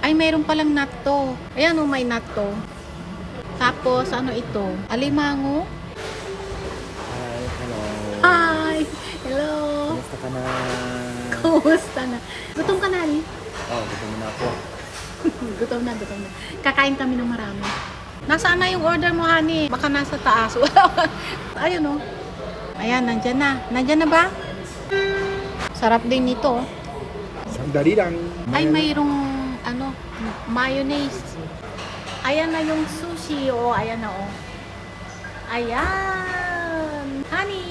Ay, mayroon palang natto. Ayan oh, may natto. Tapos, ano ito? Alimango. Hi, hello. Hi! Hello! Kumusta ka na? Kumusta na? Gutom ka na, Ali? Oh, gutom na ako. Gutom na. Kakain kami ng marami. Nasaan na yung order mo, honey? Baka nasa taas. Ayun oh. Ayan, nandyan na. Nandyan na ba? Sarap din nito. Sandali lang. Ay, mayroong ano, mayonnaise. Ayan na yung sushi. Oh, ayan na oh. Ayan. Honey.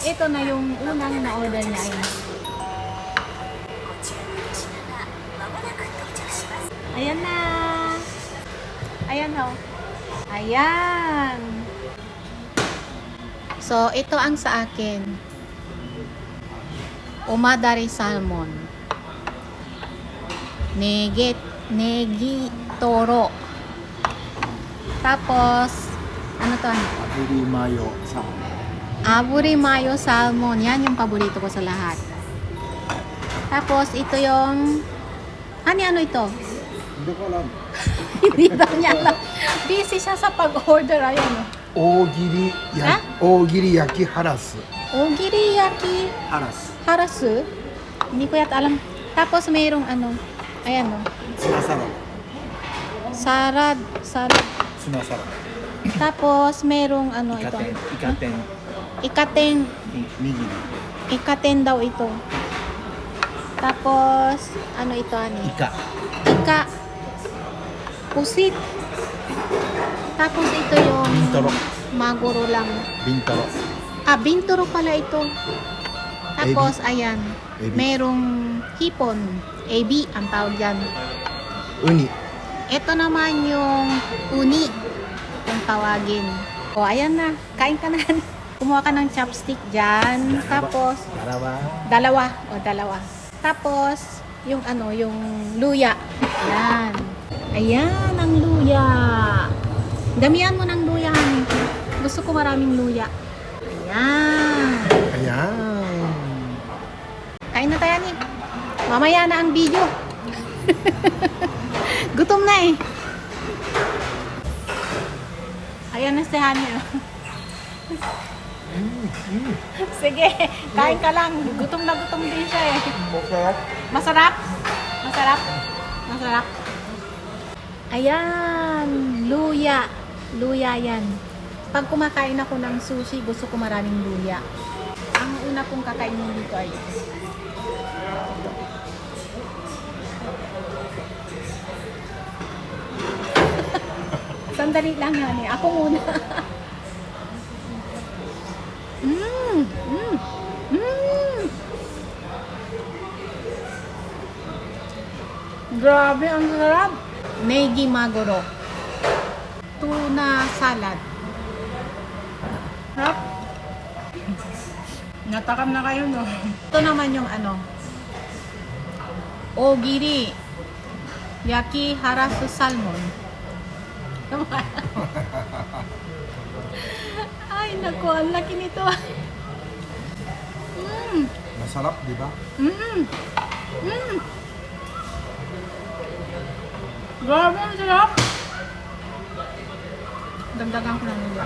Ito na yung unang na-order niya. Ayan na. Ayan ho. Ayan. So, ito ang sa akin. Umadari salmon. Negi toro. Tapos, ano to? Aburi mayo sa. Aburi mayo salmon. Yan yung paborito ko sa lahat. Tapos, ito yung... ano ito? Hindi ko alam. Hindi daw niya alam. Busy siya sa pag-order. Ayan o. Ogiri Ha? Ogiri yaki haras. Ogiri yaki Haras. harasu. Hindi ko yata alam. Tapos mayroong ano. Ayan o. Sunasarap. Sarad. Sunasarap. Tapos mayroong ano ito. Ikaten. Ikaten. Nigiri. Ikaten daw ito. Tapos ano ito ani? Ika. Pusit. Tapos ito yung Bintoro. maguro lang. Bintoro. Ah, binturo pala ito. Tapos, ayan. Ebi. Merong hipon. Ebi, ang tawag dyan. Uni. Ito naman yung uni. Kung tawagin. O, ayan na. Kain ka na. Kumuha ka ng chopstick dyan. Tapos, dalawa. Tapos, yung ano, yung luya. Ayan. Ayan ang luya. Damihan mo ng luya. Gusto ko maraming luya. Ayan. Ayan. Kain na tayo ni. Mamaya na ang video. Gutom na eh. Ayan na si Hani. Sige, kain ka lang. Gutom na gutom din siya eh. Masarap. Masarap. Ayan, luya. Luya yan. Pag kumakain ako ng sushi, gusto ko maraming luya. Ang una kong kakainin dito ay sandali lang yan eh. Ako muna. Grabe, ang sarap. Negi maguro. Tuna salad. Sarap. Natakam na kayo, no? Ito naman yung ano. Ogiri. Yaki harasu salmon. Ay, naku, ang laki nito. Masarap, di ba? Grabe, ang sarap. Dagdagan ko ng nila.